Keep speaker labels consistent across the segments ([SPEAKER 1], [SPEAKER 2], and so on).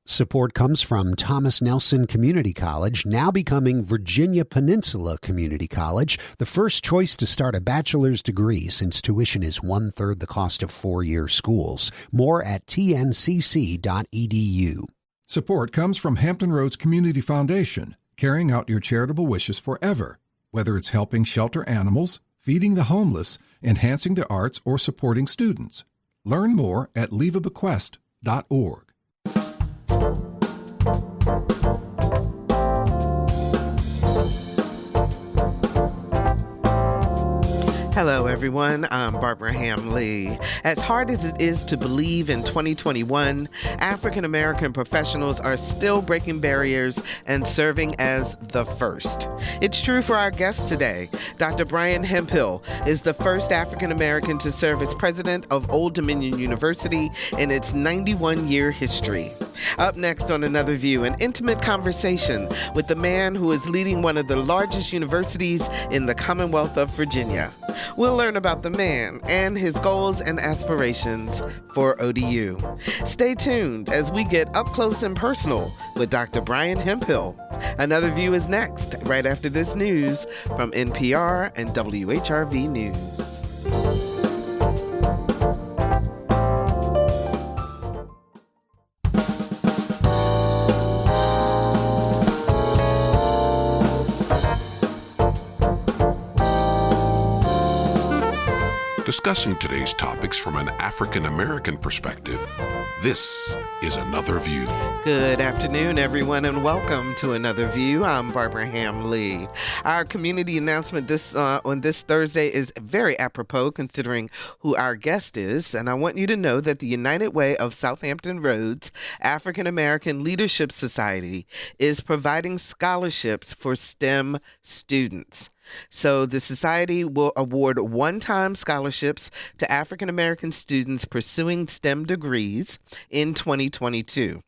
[SPEAKER 1] Support comes from Thomas Nelson Community College, now becoming Virginia Peninsula Community College, the first choice to start a bachelor's degree since tuition is one-third the cost of four-year schools. More at tncc.edu.
[SPEAKER 2] Support comes from Hampton Roads Community Foundation, carrying out your charitable wishes forever. Whether it's helping shelter animals, feeding the homeless, enhancing the arts, or supporting students. Learn more at leaveabequest.org.
[SPEAKER 3] Hello, everyone. I'm Barbara Ham-Lee. As hard as it is to believe in 2021, African American professionals are still breaking barriers and serving as the first. It's true for our guest today. Dr. Brian Hemphill is the first African American to serve as president of Old Dominion University in its 91-year history. Up next on Another View, an intimate conversation with the man who is leading one of the largest universities in the Commonwealth of Virginia. We'll learn about the man and his goals and aspirations for ODU. Stay tuned as we get up close and personal with Dr. Brian Hemphill. Another View is next, right after this news from NPR and WHRV News.
[SPEAKER 4] Discussing today's topics from an African American perspective, this is Another View.
[SPEAKER 3] Good afternoon, everyone, and welcome to Another View. I'm Barbara Ham-Lee. Our community announcement on this Thursday is very apropos considering who our guest is, and I want you to know that the United Way of Southampton Roads African American Leadership Society is providing scholarships for STEM students. So the society will award one-time scholarships to African American students pursuing STEM degrees in 2022.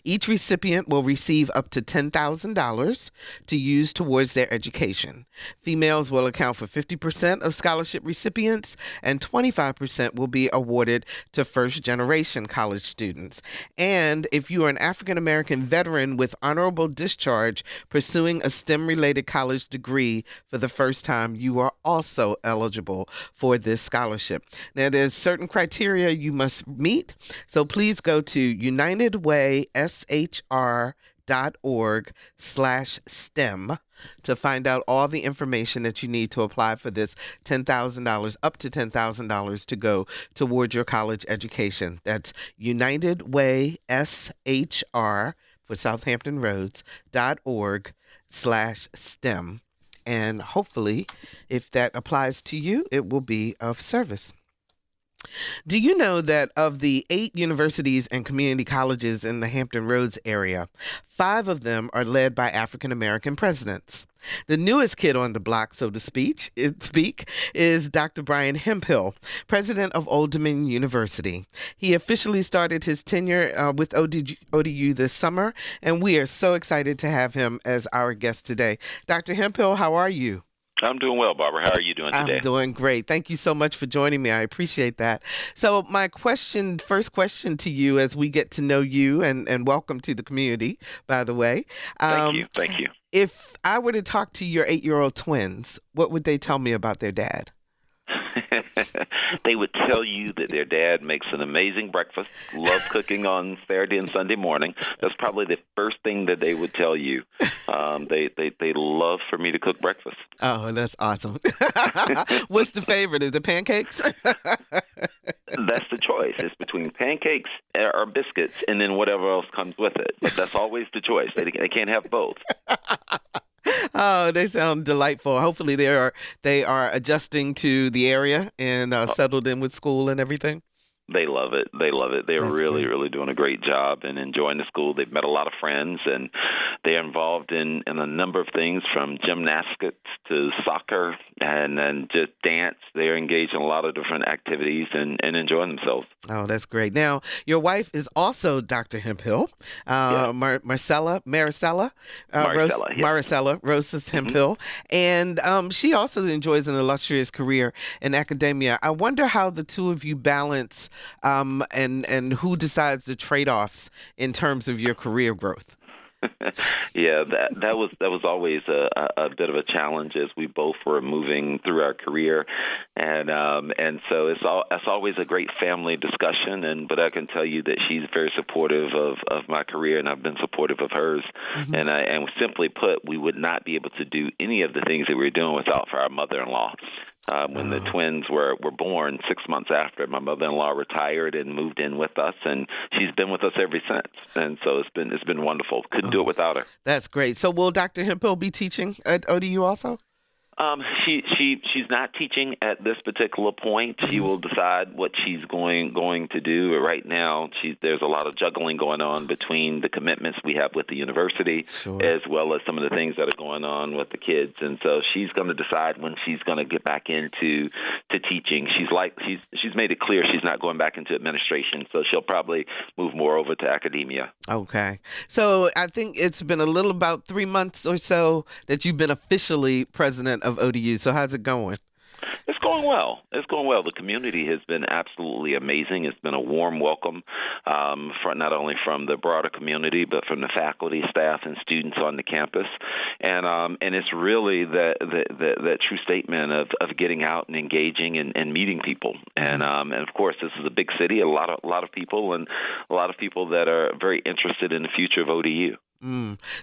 [SPEAKER 3] Each recipient will receive up to $10,000 to use towards their education. Females will account for 50% of scholarship recipients, and 25% will be awarded to first-generation college students. And if you are an African-American veteran with honorable discharge pursuing a STEM-related college degree for the first time, you are also eligible for this scholarship. Now, there's certain criteria you must meet, so please go to unitedwayshr.org/STEM to find out all the information that you need to apply for this $10,000, up to $10,000 to go toward your college education. That's United Way SHR for Southampton Roads.org/STEM. And hopefully, if that applies to you, it will be of service. Do you know that of the 8 universities and community colleges in the Hampton Roads area, 5 of them are led by African American presidents? The newest kid on the block, so to speak, is Dr. Brian Hemphill, president of Old Dominion University. He officially started his tenure with ODU this summer, and we are so excited to have him as our guest today. Dr. Hemphill, how are you?
[SPEAKER 5] I'm doing well, Barbara. How are you doing today?
[SPEAKER 3] I'm doing great. Thank you so much for joining me. I appreciate that. So my first question to you as we get to know you, and welcome to the community, by the way.
[SPEAKER 5] Thank you.
[SPEAKER 3] If I were to talk to your 8-year-old twins, what would they tell me about their dad?
[SPEAKER 5] They would tell you that their dad makes an amazing breakfast, loves cooking on Saturday and Sunday morning. That's probably the first thing that they would tell you. They love for me to cook breakfast.
[SPEAKER 3] Oh, that's awesome. What's the favorite? Is it pancakes?
[SPEAKER 5] That's the choice. It's between pancakes or biscuits and then whatever else comes with it. But that's always the choice. They can't have both.
[SPEAKER 3] Oh, they sound delightful. Hopefully they are adjusting to the area and settled in with school and everything.
[SPEAKER 5] They love it. They're
[SPEAKER 3] That's
[SPEAKER 5] really,
[SPEAKER 3] great.
[SPEAKER 5] really doing a great job and enjoying the school. They've met a lot of friends, and they're involved in a number of things from gymnastics to soccer and just dance. They're engaged in a lot of different activities and enjoying themselves.
[SPEAKER 3] Oh, that's great. Now, your wife is also Dr. Hemphill,
[SPEAKER 5] Yes.
[SPEAKER 3] Maricela Rosas Hemphill, and she also enjoys an illustrious career in academia. I wonder how the two of you balance and who decides the trade-offs in terms of your career growth?
[SPEAKER 5] Yeah, that was always a bit of a challenge as we both were moving through our career, and so it's always a great family discussion. But I can tell you that she's very supportive of my career, and I've been supportive of hers. Mm-hmm. And simply put, we would not be able to do any of the things that we were doing without for our mother-in-law. When the twins were born 6 months after, my mother-in-law retired and moved in with us, and she's been with us ever since. And so it's been wonderful. Couldn't do it without her.
[SPEAKER 3] That's great. So will Dr. Hemphill be teaching at ODU also?
[SPEAKER 5] She's not teaching at this particular point. She will decide what she's going to do. But right now, there's a lot of juggling going on between the commitments we have with the university, sure, as well as some of the things that are going on with the kids. And so she's going to decide when she's going to get back into teaching. She's made it clear she's not going back into administration, so she'll probably move more over to academia.
[SPEAKER 3] Okay. So I think it's been a little about 3 months or so that you've been officially president of ODU. So how's it going?
[SPEAKER 5] It's going well. The community has been absolutely amazing. It's been a warm welcome, not only from the broader community, but from the faculty, staff, and students on the campus. And it's really that true statement of getting out and engaging and meeting people. And of course, this is a big city, a lot of people, and a lot of people that are very interested in the future of ODU.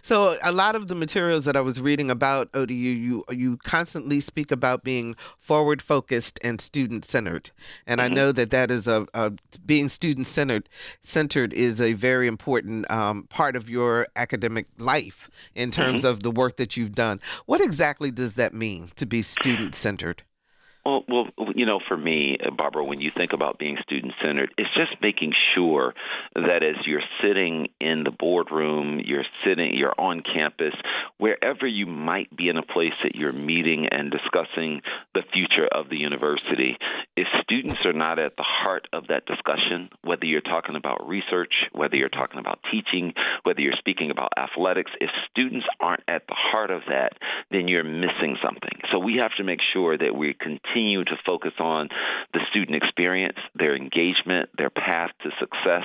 [SPEAKER 3] So a lot of the materials that I was reading about ODU, you constantly speak about being forward-focused and student-centered. And I know that is being student-centered is a very important part of your academic life in terms of the work that you've done. What exactly does that mean, to be student-centered?
[SPEAKER 5] Well, for me, Barbara, when you think about being student-centered, it's just making sure that as you're sitting in the boardroom, you're on campus, wherever you might be in a place that you're meeting and discussing the future of the university, if students are not at the heart of that discussion, whether you're talking about research, whether you're talking about teaching, whether you're speaking about athletics, if students aren't at the heart of that, then you're missing something. So we have to make sure that we continue to focus on the student experience, their engagement, their path to success,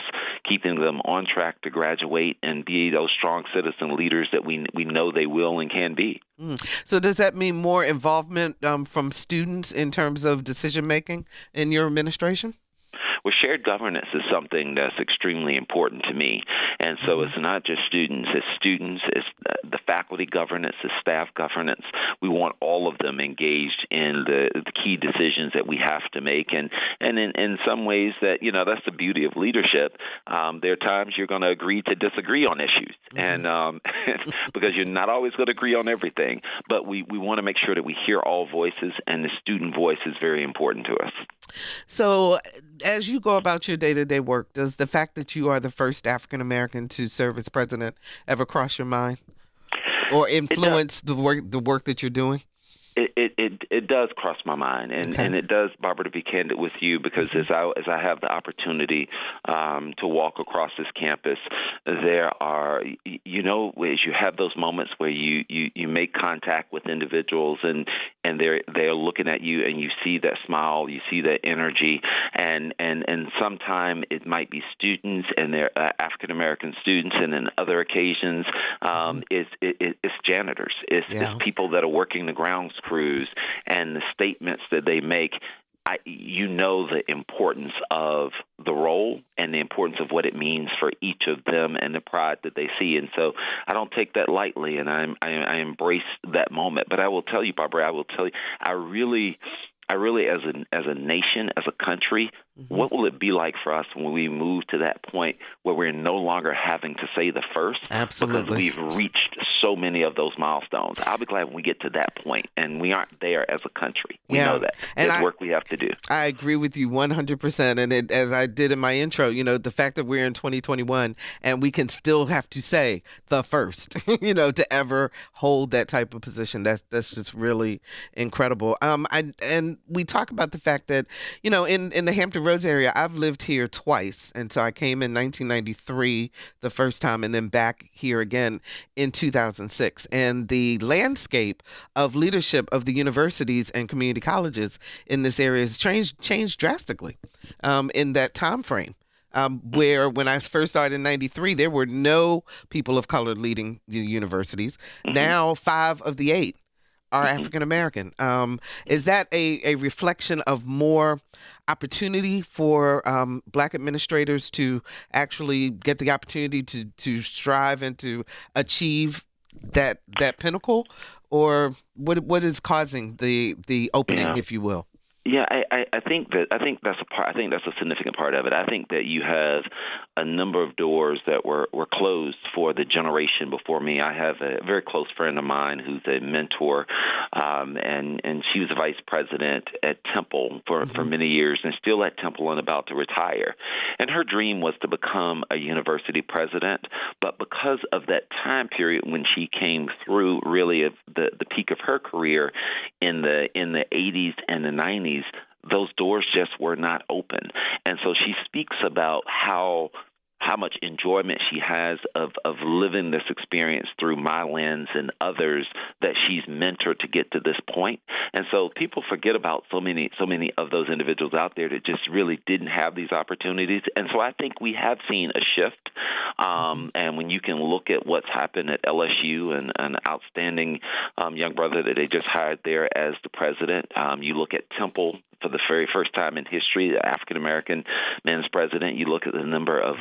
[SPEAKER 5] keeping them on track to graduate and be those strong citizen leaders that we know they will and can be.
[SPEAKER 3] So does that mean more involvement from students in terms of decision-making in your administration?
[SPEAKER 5] Well, shared governance is something that's extremely important to me. And so it's not just students, it's the faculty governance, the staff governance. We want all of them engaged in the key decisions that we have to make. And in some ways that's the beauty of leadership. There are times you're going to agree to disagree on issues, and because you're not always going to agree on everything. But we want to make sure that we hear all voices, and the student voice is very important to us.
[SPEAKER 3] So as you go about your day-to-day work, does the fact that you are the first African-American to serve as president ever cross your mind or influence the work that you're doing?
[SPEAKER 5] It does cross my mind, and it does, Barbara, to be candid with you, because as I have the opportunity to walk across this campus, there are, as you have those moments where you make contact with individuals and they're looking at you, and you see that smile, you see that energy, and sometimes it might be students, and they're African American students, and in other occasions it's janitors, it's people that are working the grounds crews, and the statements that they make. The importance of the role and the importance of what it means for each of them and the pride that they see. And so I don't take that lightly, and I embrace that moment. But I will tell you, Barbara, I really, as a nation, as a country, what will it be like for us when we move to that point where we're no longer having to say the first?
[SPEAKER 3] Absolutely.
[SPEAKER 5] Because we've reached so many of those milestones. I'll be glad when we get to that point, and we aren't there as a country. We know that. There's work we have to do.
[SPEAKER 3] I agree with you 100%. And as I did in my intro, the fact that we're in 2021 and we can still have to say the first, to ever hold that type of position, that's just really incredible. And we talk about the fact that, in the Hampton Roads area, I've lived here twice. And so I came in 1993 the first time, and then back here again in 2000. 2006, and the landscape of leadership of the universities and community colleges in this area has changed drastically in that time frame. Where when I first started in 93, there were no people of color leading the universities. Now 5 of the 8 are African American. Is that a reflection of more opportunity for Black administrators to actually get the opportunity to strive and to achieve that pinnacle, or what is causing the opening, if you will?
[SPEAKER 5] Yeah, I think that's a part. I think that's a significant part of it. I think that you have a number of doors that were closed for the generation before me. I have a very close friend of mine who's a mentor, and she was a vice president at Temple for many years, and still at Temple and about to retire. And her dream was to become a university president, but because of that time period when she came through, really of the peak of her career in the 80s and the 90s. Those doors just were not open. And so she speaks about how much enjoyment she has of living this experience through my lens and others that she's mentored to get to this point. And so people forget about so many of those individuals out there that just really didn't have these opportunities. And so I think we have seen a shift. And when you can look at what's happened at LSU and an outstanding young brother that they just hired there as the president, you look at Temple. For the very first time in history, the African-American men's president, you look at the number of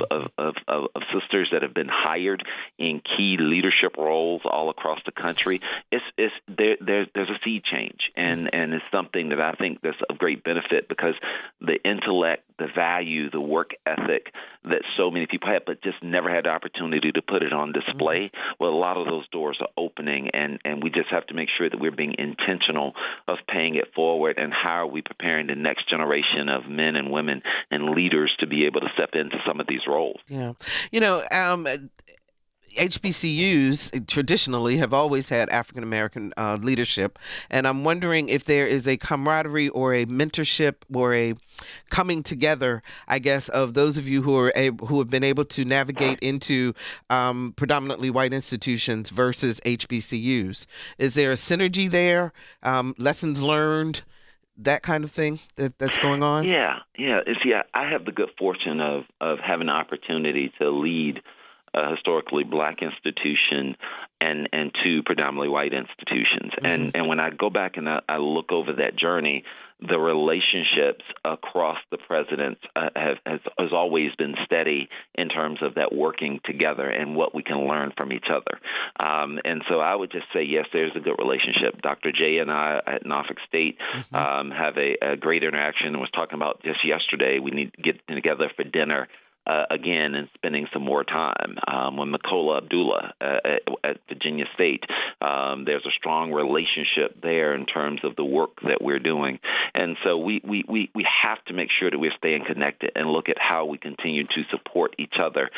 [SPEAKER 5] sisters that have been hired in key leadership roles all across the country. There's a sea change, and it's something that I think that's of great benefit because the intellect, the value, the work ethic that so many people have, but just never had the opportunity to put it on display. Well, a lot of those doors are opening, and we just have to make sure that we're being intentional of paying it forward, and how are we preparing the next generation of men and women and leaders to be able to step into some of these roles.
[SPEAKER 3] Yeah. HBCUs traditionally have always had African American leadership, and I'm wondering if there is a camaraderie or a mentorship or a coming together, I guess, of those of you who have been able to navigate into predominantly white institutions versus HBCUs. Is there a synergy there? Lessons learned? That kind of thing that's going on?
[SPEAKER 5] Yeah. I have the good fortune of having the opportunity to lead a historically Black institution and 2 predominantly white institutions. And when I go back and I look over that journey, the relationships across the presidents has always been steady in terms of that working together and what we can learn from each other. And so I would just say, yes, there's a good relationship. Dr. J and I at Norfolk State have a great interaction. I was talking about just yesterday, we need to get together for dinner again and spending some more time. When Makola Abdullah at Virginia State, there's a strong relationship there in terms of the work that we're doing. And so we have to make sure that we're staying connected and look at how we continue to support each other.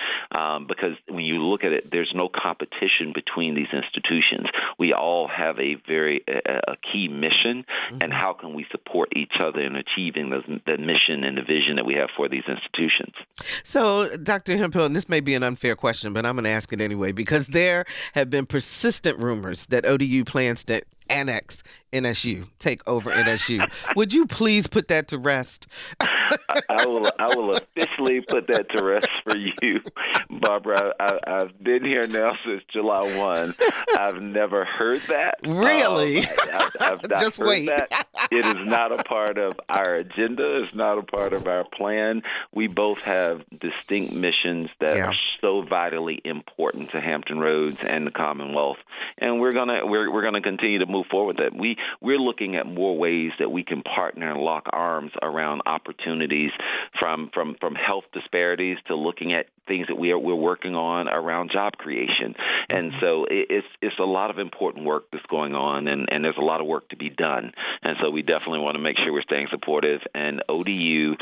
[SPEAKER 5] Because when you look at it, there's no competition between these institutions. We all have a key mission, and how can we support each other in achieving the mission and the vision that we have for these institutions?
[SPEAKER 3] So, Dr. Hemphill, and this may be an unfair question, but I'm going to ask it anyway, because there have been persistent rumors that ODU plans to annex NSU, take over NSU. Would you please put that to rest?
[SPEAKER 5] I will officially put that to rest for you, Barbara. I've been here now since July 1. I've never heard that.
[SPEAKER 3] Really?
[SPEAKER 5] I've not
[SPEAKER 3] Just
[SPEAKER 5] heard
[SPEAKER 3] wait.
[SPEAKER 5] that. It is not a part of our agenda. It's not a part of our plan. We both have distinct missions that are so vitally important to Hampton Roads and the Commonwealth, and we're gonna continue to move forward with that. We're looking at more ways that we can partner and lock arms around opportunities, from health disparities to looking at things that we're working on around job creation. And so it's a lot of important work that's going on, and there's a lot of work to be done. And so we definitely want to make sure we're staying supportive. And ODU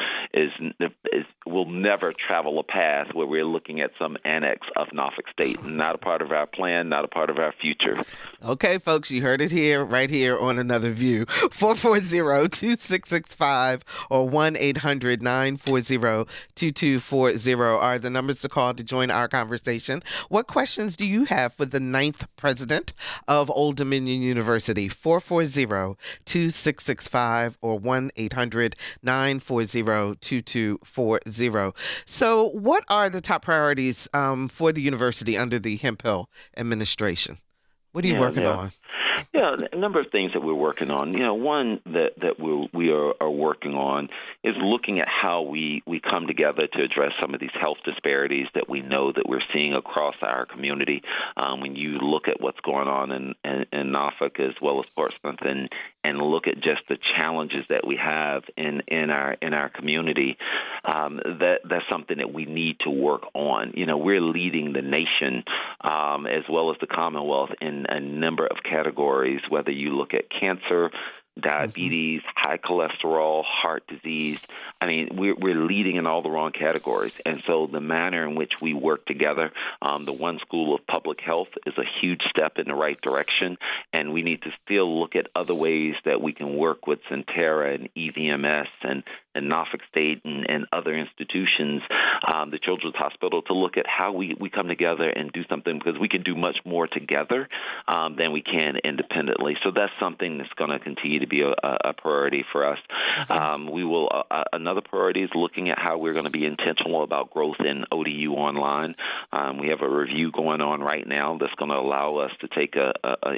[SPEAKER 5] will never travel a path where we're looking at some annex of Norfolk State. Not a part of our plan, not a part of our future.
[SPEAKER 3] Okay, folks, you heard it here, right here on Another View. 440-2665 or 1-800-940-2240 are the numbers to call to join our conversation. What questions do you have for the 9th president of Old Dominion University? 440-2665 or 1-800-940-2240. So what are the top priorities for the university under the Hemphill administration? What are you working on?
[SPEAKER 5] Yeah, a number of things that we're working on. One that we are working on is looking at how we come together to address some of these health disparities that we know that we're seeing across our community. When you look at what's going on in Norfolk as well as Portsmouth, and look at just the challenges that we have in our community, that's something that we need to work on. We're leading the nation as well as the Commonwealth in a number of categories, whether you look at cancer, diabetes, high cholesterol, heart disease. I mean, we're leading in all the wrong categories. And so the manner in which we work together, the One School of Public Health is a huge step in the right direction. And we need to still look at other ways that we can work with Centera and EVMS and Norfolk State and other institutions, the Children's Hospital, to look at how we come together and do something, because we can do much more together than we can independently. So that's something that's going to continue to be a priority for us. We will another priority is looking at how we're going to be intentional about growth in ODU online. We have a review going on right now that's going to allow us to take a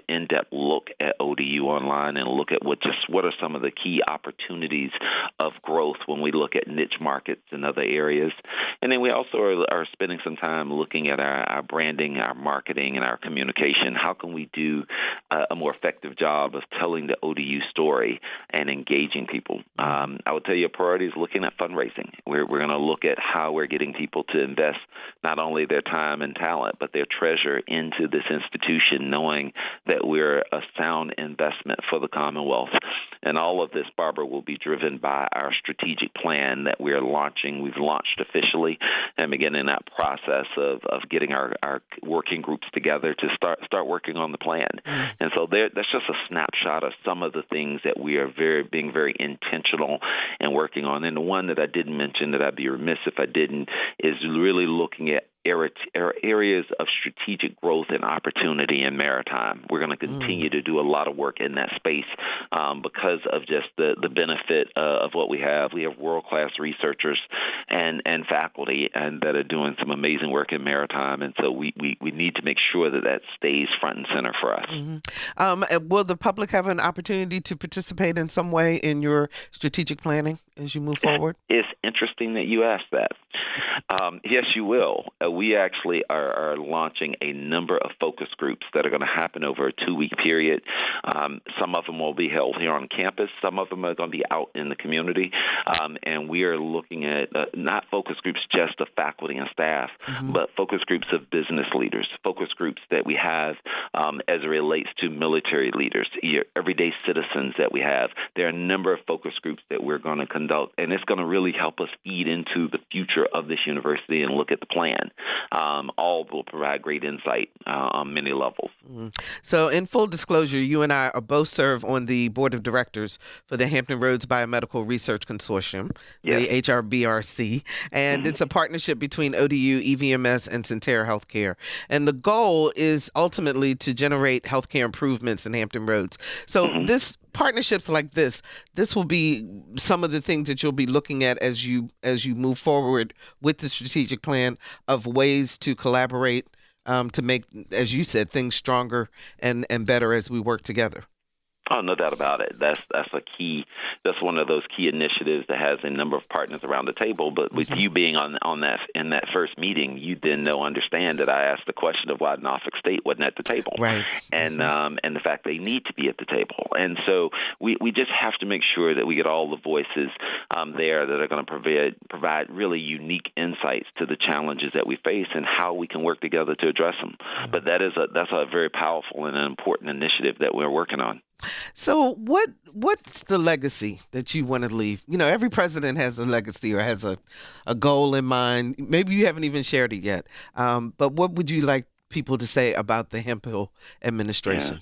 [SPEAKER 5] in-depth look at ODU online and look at what are some of the key opportunities of growth when we look at niche markets in other areas. And then we also are spending some time looking at our branding, our marketing, and our communication. How can we do a more effective job of telling the ODU story and engaging people? I would tell you a priority is looking at fundraising. We're going to look at how we're getting people to invest not only their time and talent, but their treasure into this institution, knowing that we're a sound investment for the Commonwealth. And all of this, Barbara, will be driven by our strategic plan that we're launching. We've launched officially and beginning that process of getting our working groups together to start working on the plan. And so that's just a snapshot of some of the things that we are being very intentional and working on. And the one that I didn't mention, that I'd be remiss if I didn't, is really looking at areas of strategic growth and opportunity in maritime. We're going to continue to do a lot of work in that space because of just the benefit of what we have. We have world-class researchers and faculty that are doing some amazing work in maritime, and so we need to make sure that stays front and center for us.
[SPEAKER 3] Will the public have an opportunity to participate in some way in your strategic planning as you move forward?
[SPEAKER 5] It's interesting that you asked that. Yes, you will. We actually are launching a number of focus groups that are going to happen over a 2-week period. Some of them will be held here on campus. Some of them are going to be out in the community. And we are looking at not focus groups just of faculty and staff, but focus groups of business leaders, focus groups that we have as it relates to military leaders, everyday citizens that we have. There are a number of focus groups that we're going to conduct, and it's going to really help us feed into the future of this university and look at the plan. All will provide great insight on many levels.
[SPEAKER 3] So in full disclosure, you and I both serve on the board of directors for the Hampton Roads Biomedical Research Consortium, the HRBRC, and it's a partnership between ODU, EVMS, and Centera Healthcare. And the goal is ultimately to generate healthcare improvements in Hampton Roads. So partnerships like this will be some of the things that you'll be looking at as you move forward with the strategic plan of ways to collaborate to make, as you said, things stronger and better as we work together.
[SPEAKER 5] Oh, no doubt about it. That's a key. That's one of those key initiatives that has a number of partners around the table. But with you being on that in that first meeting, you then understand that I asked the question of why Norfolk State wasn't at the table,
[SPEAKER 3] right?
[SPEAKER 5] And the fact they need to be at the table. And so we just have to make sure that we get all the voices there that are going to provide really unique insights to the challenges that we face and how we can work together to address them. But that's a very powerful and an important initiative that we're working on.
[SPEAKER 3] So what's the legacy that you want to leave? Every president has a legacy or has a goal in mind. Maybe you haven't even shared it yet. But what would you like people to say about the Hemphill administration?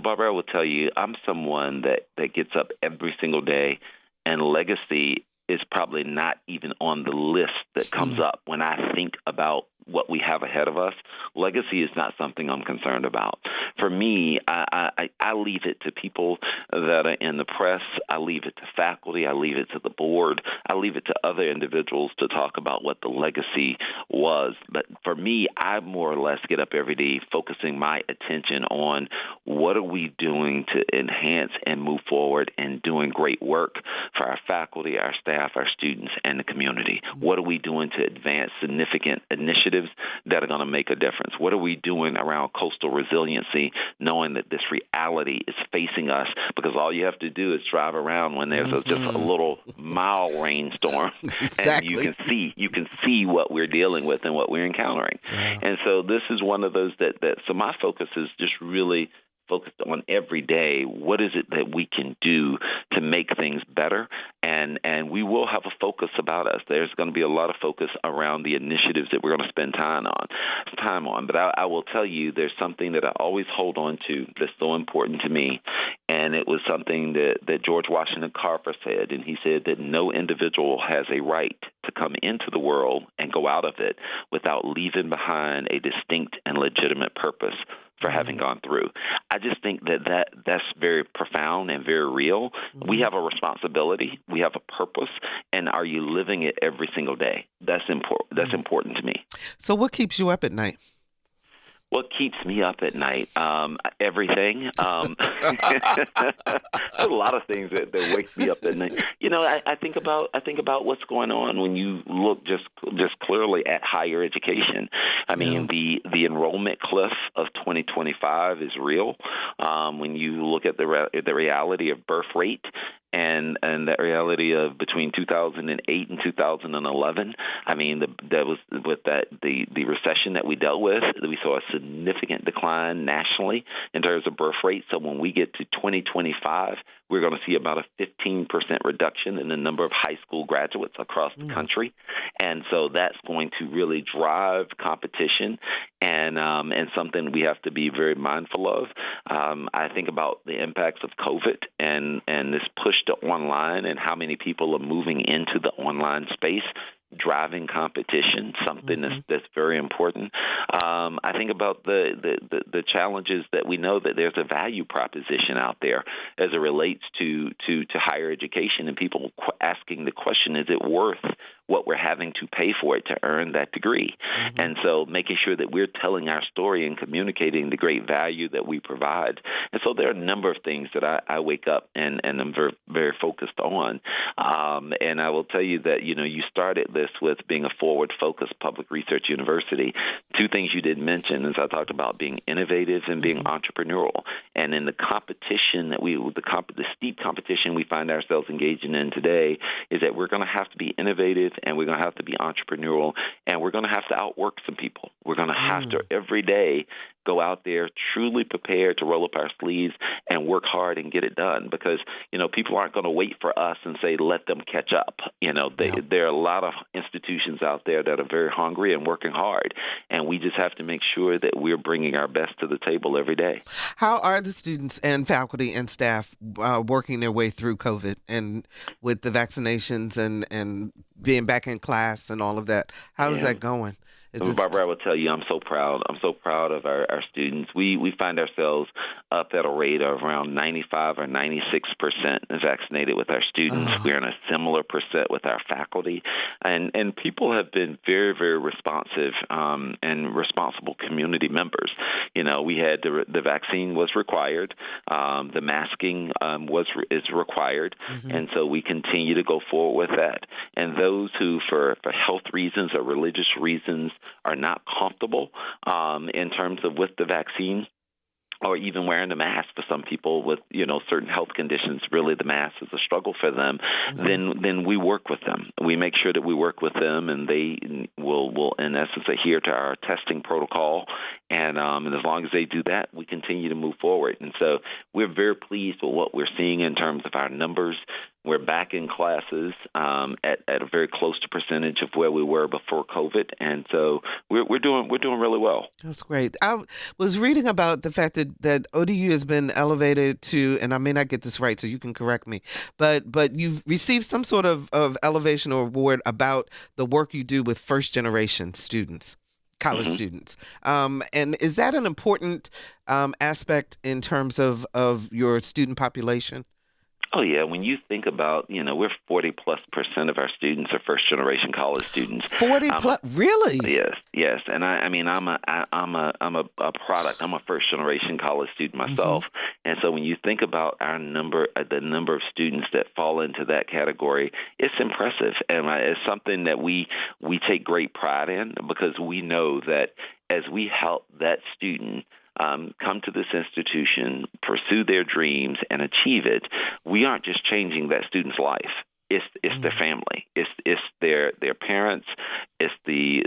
[SPEAKER 5] Barbara, I will tell you, I'm someone that gets up every single day, and legacy is probably not even on the list that comes up when I think about what we have ahead of us. Legacy is not something I'm concerned about. For me, I leave it to people that are in the press. I leave it to faculty. I leave it to the board. I leave it to other individuals to talk about what the legacy was. But for me, I more or less get up every day focusing my attention on what are we doing to enhance and move forward and doing great work for our faculty, our staff, our students, and the community. What are we doing to advance significant initiatives that are going to make a difference? What are we doing around coastal resiliency, knowing that this reality is facing us? Because all you have to do is drive around when there's just a little mild rainstorm,
[SPEAKER 3] Exactly.
[SPEAKER 5] and you can see what we're dealing with and what we're encountering.
[SPEAKER 3] Yeah.
[SPEAKER 5] And so this is one of those so my focus is just really focused on every day. What is it that we can do to make things better? And we will have a focus about us. There's going to be a lot of focus around the initiatives that we're going to spend time on. But I will tell you, there's something that I always hold on to that's so important to me. And it was something that George Washington Carver said. And he said that no individual has a right to come into the world and go out of it without leaving behind a distinct and legitimate purpose for having gone through. I just think that's very profound and very real. We have a responsibility. We have a purpose. And are you living it every single day? That's important. That's important to me.
[SPEAKER 3] So what keeps you up at night?
[SPEAKER 5] What keeps me up at night? Everything. There's a lot of things that wake me up at night. I think about what's going on when you look just clearly at higher education. I mean, the enrollment cliff of 2025 is real. When you look at the reality of birth rate and the reality of between 2008 and 2011, I mean, that was with the recession that we dealt with. We saw a significant decline nationally in terms of birth rate. So when we get to 2025, we're going to see about a 15% reduction in the number of high school graduates across the country. And so that's going to really drive competition and something we have to be very mindful of. I think about the impacts of COVID and this push to online and how many people are moving into the online space, driving competition, something that's very important. I think about the challenges that we know that there's a value proposition out there as it relates to higher education, and people asking the question, is it worth what we're having to pay for it to earn that degree? And so making sure that we're telling our story and communicating the great value that we provide. And so there are a number of things that I wake up and I'm very, very focused on. And I will tell you that, you started this with being a forward-focused public research university. Two things you did mention is I talked about being innovative and being entrepreneurial. And in the competition the steep competition we find ourselves engaging in today is that we're going to have to be innovative and we're going to have to be entrepreneurial and we're going to have to outwork some people. We're going to have to every day go out there truly prepared to roll up our sleeves and work hard and get it done because, people aren't going to wait for us and say, let them catch up. There are a lot of institutions out there that are very hungry and working hard, and we just have to make sure that we're bringing our best to the table every day.
[SPEAKER 3] How are the students and faculty and staff working their way through COVID and with the vaccinations and being back in class and all of that? How is that going?
[SPEAKER 5] Barbara, I will tell you, I'm so proud. I'm so proud of our students. We find ourselves up at a rate of around 95 or 96% vaccinated with our students. We're in a similar percent with our faculty. And people have been very, very responsive and responsible community members. We had the vaccine was required. The masking is required. And so we continue to go forward with that. And those who, for health reasons or religious reasons, are not comfortable in terms of with the vaccine or even wearing a mask for some people with, certain health conditions, really the mask is a struggle for them, then we work with them. We make sure that we work with them and they will in essence, adhere to our testing protocol. And as long as they do that, we continue to move forward. And so we're very pleased with what we're seeing in terms of our numbers. We're back in classes at a very close to percentage of where we were before COVID, and so we're doing really well.
[SPEAKER 3] That's great. I was reading about the fact that ODU has been elevated to, and I may not get this right, so you can correct me, but you've received some sort of elevation or award about the work you do with first generation students, college students. And is that an important aspect in terms of your student population?
[SPEAKER 5] Oh, yeah. When you think about, we're 40+% of our students are first-generation college students.
[SPEAKER 3] 40 plus, really?
[SPEAKER 5] Yes. And I'm a product. I'm a first-generation college student myself. And so when you think about the number of students that fall into that category, it's impressive, and it's something that we take great pride in, because we know that as we help that student come to this institution, pursue their dreams, and achieve it, we aren't just changing that student's life. It's their family. It's their parents. It's the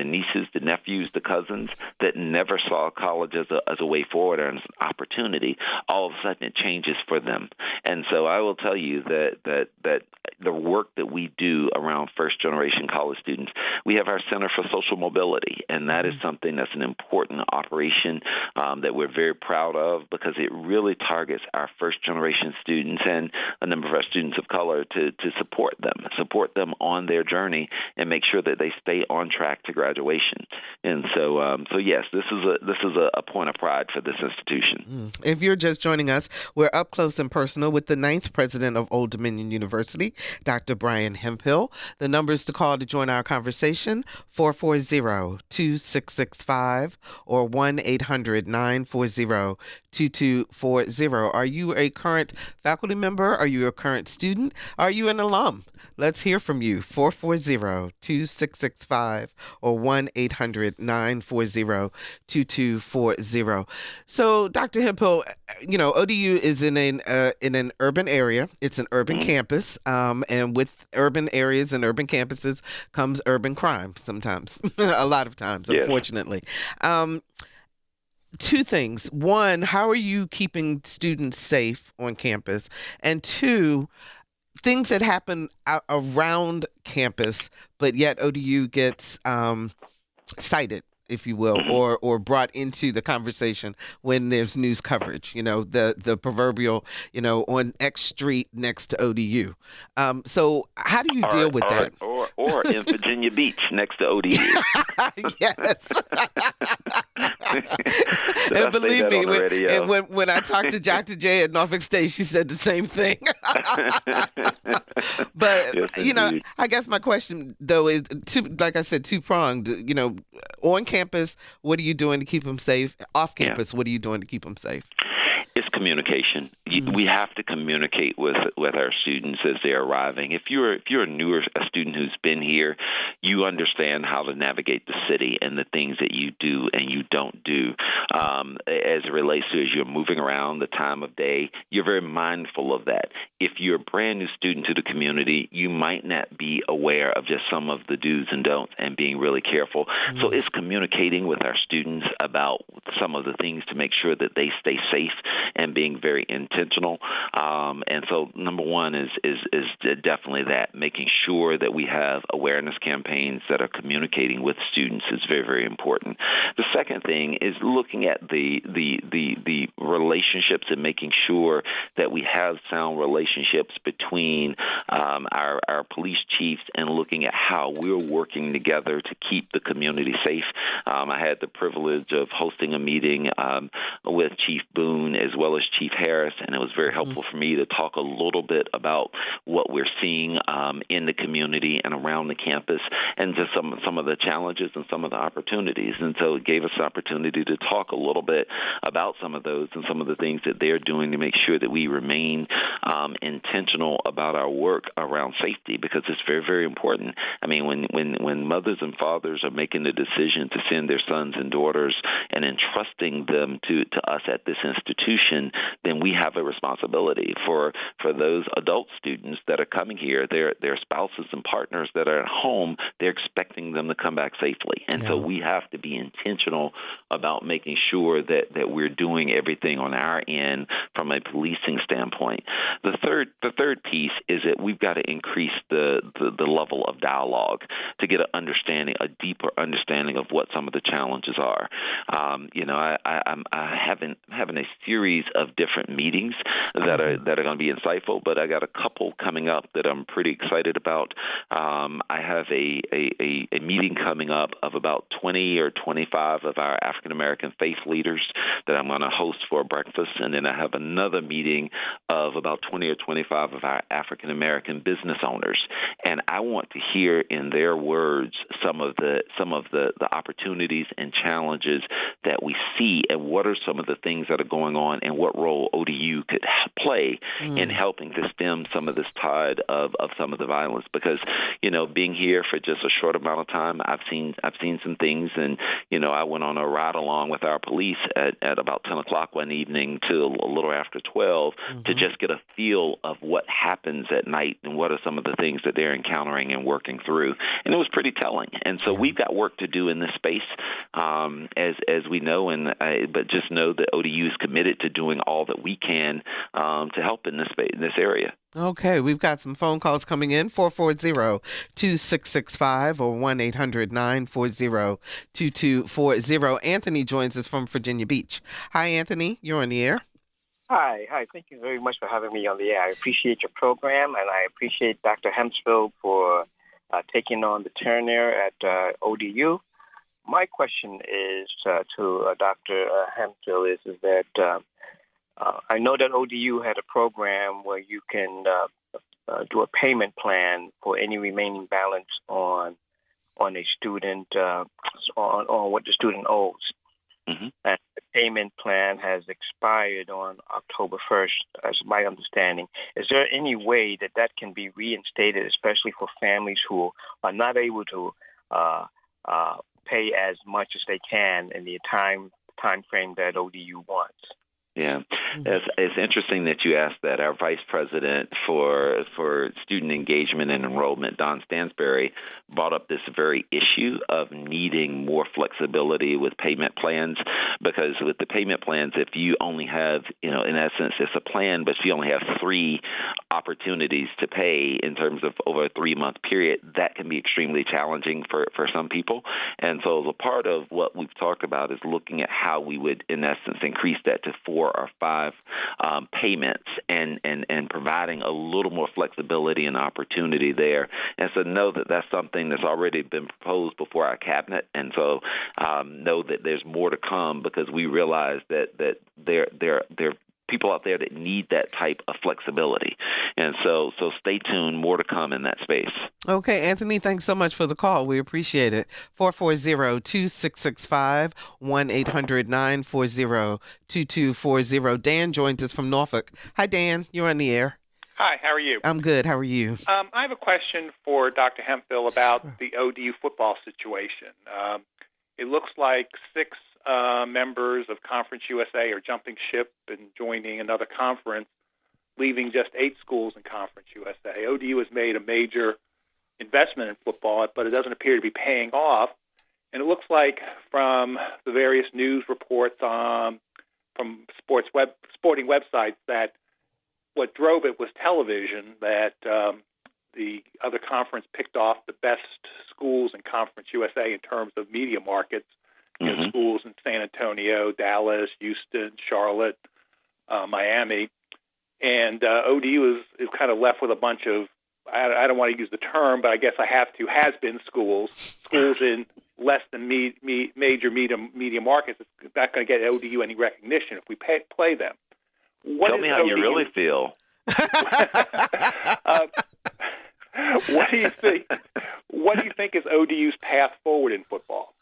[SPEAKER 5] nieces, the nephews, the cousins that never saw college as a way forward or as an opportunity. All of a sudden, it changes for them. And so I will tell you that the work that we do around first-generation college students, we have our Center for Social Mobility, and that is something that's an important operation that we're very proud of, because it really targets our first-generation students and a number of our students of color to support them on their journey and make sure that they stay on track to graduation. And so yes, this is a point of pride for this institution.
[SPEAKER 3] If you're just joining us, we're up close and personal with the 9th president of Old Dominion University, Dr. Brian Hemphill. The numbers to call to join our conversation, 440-2665 or 1-800-940-2240. Are you a current faculty member? Are you a current student? Are you an alum? Let's hear from you. 440-2665 or 1-800-940-2240. So, Dr. Hemphill, ODU is in an urban area. It's an urban campus, and with urban areas and urban campuses comes urban crime sometimes, a lot of times, unfortunately. Two things. One, how are you keeping students safe on campus? And two, things that happen around campus, but yet ODU gets cited, if you will, or brought into the conversation when there's news coverage, the proverbial, on X street next to ODU. So how do you deal with that?
[SPEAKER 5] Or in Virginia Beach next to ODU.
[SPEAKER 3] Yes. And believe me, when I talked to Dr. J at Norfolk State, she said the same thing. But,
[SPEAKER 5] yes,
[SPEAKER 3] I guess my question, though, is, two-pronged. On campus, what are you doing to keep them safe? Off campus, what are you doing to keep them safe?
[SPEAKER 5] It's communication. We have to communicate with our students as they're arriving. If you're a student who's been here, you understand how to navigate the city and the things that you do and you don't do. As it relates to as you're moving around, the time of day, you're very mindful of that. If you're a brand new student to the community, you might not be aware of just some of the do's and don'ts and being really careful. So it's communicating with our students about some of the things to make sure that they stay safe and being very intentional. And so number one is definitely that, making sure that we have awareness campaigns that are communicating with students is very, very important. The second thing is looking at the relationships and making sure that we have sound relationships between our police chiefs and looking at how we're working together to keep the community safe. I had the privilege of hosting a meeting with Chief Boone as well as Chief Harris, and it was very helpful for me to talk a little bit about what we're seeing in the community and around the campus, and just some of the challenges and some of the opportunities. And so it gave us the opportunity to talk a little bit about some of those and some of the things that they're doing to make sure that we remain intentional about our work around safety, because it's very, very important. I mean, when mothers and fathers are making the decision to send their sons and daughters and entrusting them to us at this institution, then we have a responsibility for those adult students that are coming here, their spouses and partners that are at home. They're expecting them to come back safely. And so we have to be intentional about making sure that we're doing everything on our end from a policing standpoint. The third piece is that we've got to increase the level of dialogue to get a deeper understanding of what some of the challenges are. I'm having a series of different meetings that are going to be insightful, but I got a couple coming up that I'm pretty excited about. I have a meeting coming up of about 20 or 25 of our African American faith leaders that I'm going to host for breakfast, and then I have another meeting of about 20 or 25 of our African American business owners, and I want to hear in their words some of the opportunities and challenges that we see, and what are some of the things that are going on, and what role ODU could play in helping to stem some of this tide of some of the violence. Because being here for just a short amount of time, I've seen some things, and I went on a ride along with our police at about 10 o'clock one evening to a little after 12 to just get a feel of what happens at night and what are some of the things that they're encountering and working through. And it was pretty telling. And so we've got work to do in this space, as we know, but just know that ODU is committed to doing all that we can to help in this area.
[SPEAKER 3] Okay, we've got some phone calls coming in, 440-2665 or 1-800-940-2240. Anthony joins us from Virginia Beach. Hi, Anthony. You're on the air.
[SPEAKER 6] Hi. Thank you very much for having me on the air. I appreciate your program, and I appreciate Dr. Hemphill for taking on the turn there at ODU. My question is to Dr. Hemphill is that I know that ODU had a program where you can do a payment plan for any remaining balance on a student, on what the student owes. Mm-hmm. And the payment plan has expired on October 1st, as my understanding. Is there any way that can be reinstated, especially for families who are not able to pay as much as they can in the time frame that ODU wants?
[SPEAKER 5] Yeah, it's interesting that you asked that. Our Vice President for Student Engagement and Enrollment, Don Stansberry, brought up this very issue of needing more flexibility with payment plans, because with the payment plans, if you only have, in essence, it's a plan, but you only have 3 opportunities to pay in terms of over a 3-month period, that can be extremely challenging for some people. And so the part of what we've talked about is looking at how we would, in essence, increase that to 4 or 5 payments and providing a little more flexibility and opportunity there. And so know that that's something that's already been proposed before our cabinet. And so know that there's more to come, because we realize that there are people out there that need that type of flexibility. And so stay tuned, more to come in that space.
[SPEAKER 3] Okay, Anthony, thanks so much for the call. We appreciate it. 440-2665, 1-800-940-2240. Dan joins us from Norfolk. Hi, Dan. You're on the air.
[SPEAKER 7] Hi, how are you?
[SPEAKER 3] I'm good. How are you?
[SPEAKER 7] I have a question for Dr. Hemphill about the ODU football situation. It looks like 6 members of Conference USA are jumping ship and joining another conference, leaving just 8 schools in Conference USA. ODU has made a major investment in football, but it doesn't appear to be paying off. And it looks like from the various news reports from sporting websites that what drove it was television, that the other conference picked off the best schools in Conference USA in terms of media markets. Mm-hmm. Schools in San Antonio, Dallas, Houston, Charlotte, Miami. And ODU is kind of left with a bunch of, I don't want to use the term, but I guess I have to, has-been schools in less than major media markets. It's not going to get ODU any recognition if we play them.
[SPEAKER 5] Tell me how you really feel.
[SPEAKER 7] What do you think? What do you think is ODU's path forward in football?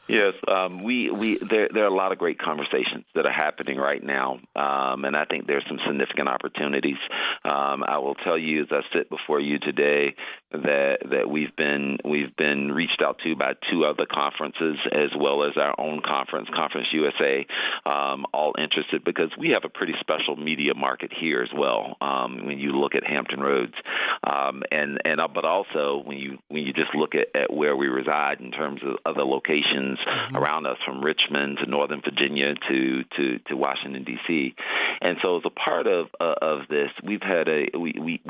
[SPEAKER 5] Yes, there are a lot of great conversations that are happening right now, and I think there's some significant opportunities. I will tell you, as I sit before you today, that we've been reached out to by two other conferences as well as our own conference, Conference USA, all interested because we have a pretty special media market here as well. When you look at Hampton Roads, but also when you just look at where we reside in terms of other locations around us, from Richmond to Northern Virginia to Washington D.C. And so as a part of this, we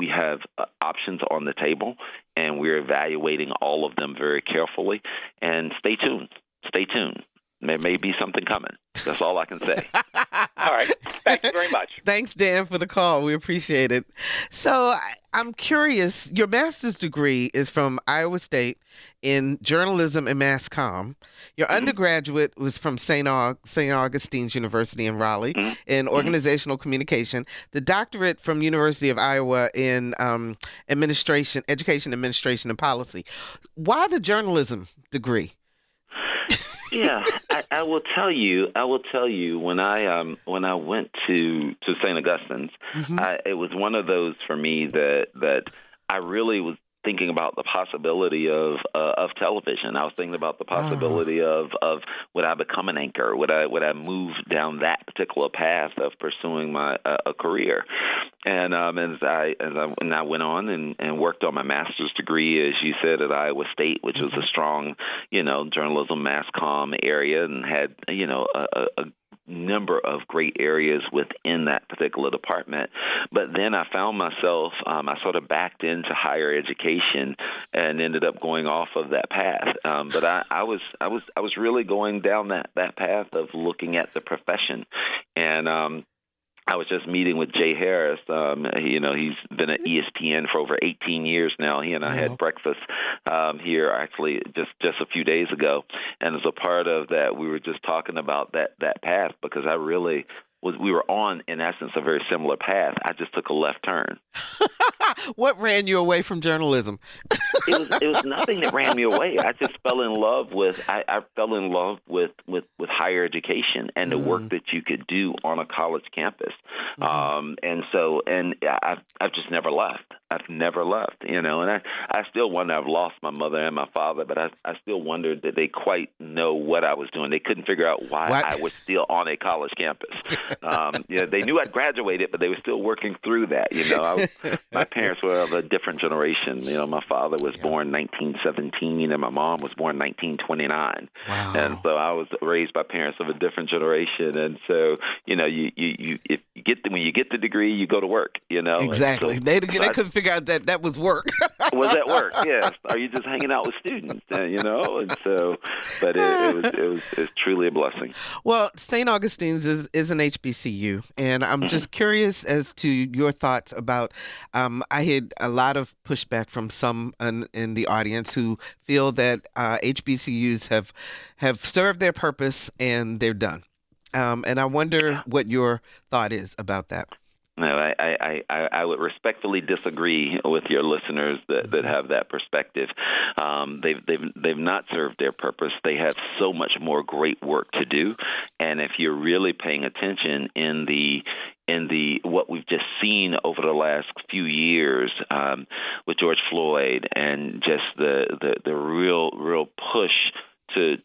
[SPEAKER 5] have options on the table, and we're evaluating all of them very carefully. And stay tuned. Stay tuned. There may be something coming. That's all I can say.
[SPEAKER 7] All right. Thank you very much.
[SPEAKER 3] Thanks, Dan, for the call. We appreciate it. So I'm curious, your master's degree is from Iowa State in journalism and mass comm. Your undergraduate was from St. Augustine's University in Raleigh in organizational communication. The doctorate from University of Iowa in education, administration, and policy. Why the journalism degree?
[SPEAKER 5] Yeah, I will tell you. When I went to St. Augustine's, it was one of those for me that I really was thinking about the possibility of television. I was thinking about the possibility of would I become an anchor? Would I move down that particular path of pursuing a career? And as I went on and worked on my master's degree, as you said, at Iowa State, which was a strong, journalism, mass comm area, and had, a number of great areas within that particular department. But then I found myself, I sort of backed into higher education and ended up going off of that path. But I was really going down that path of looking at the profession. And I was just meeting with Jay Harris. He's been at ESPN for over 18 years now. He and I had breakfast here actually just a few days ago. And as a part of that, we were just talking about that path because we were on, in essence, a very similar path. I just took a left turn.
[SPEAKER 3] What ran you away from journalism?
[SPEAKER 5] It was nothing that ran me away. I just fell in love with higher education and the work that you could do on a college campus. And I've just never left. I've never left, and I still wonder. I've lost my mother and my father, but I still wondered that they quite know what I was doing. They couldn't figure out why I was still on a college campus. They knew I'd graduated, but they were still working through that. My parents were of a different generation. My father was born in 1917, and my mom was born in 1929. Wow. And so I was raised by parents of a different generation. And so, when you get the degree, you go to work.
[SPEAKER 3] Exactly. So, they couldn't figure out that was work.
[SPEAKER 5] Was that work? Yes. Are you just hanging out with students? And so, but it was truly a blessing.
[SPEAKER 3] Well, St. Augustine's is an HBCU, and I'm just curious as to your thoughts about. I had a lot of pushback from some in the audience who feel that HBCUs have served their purpose and they're done. And I wonder what your thought is about that.
[SPEAKER 5] No, I would respectfully disagree with your listeners that have that perspective. They've not served their purpose. They have so much more great work to do, and if you're really paying attention in the what we've just seen over the last few years with George Floyd and just the real push to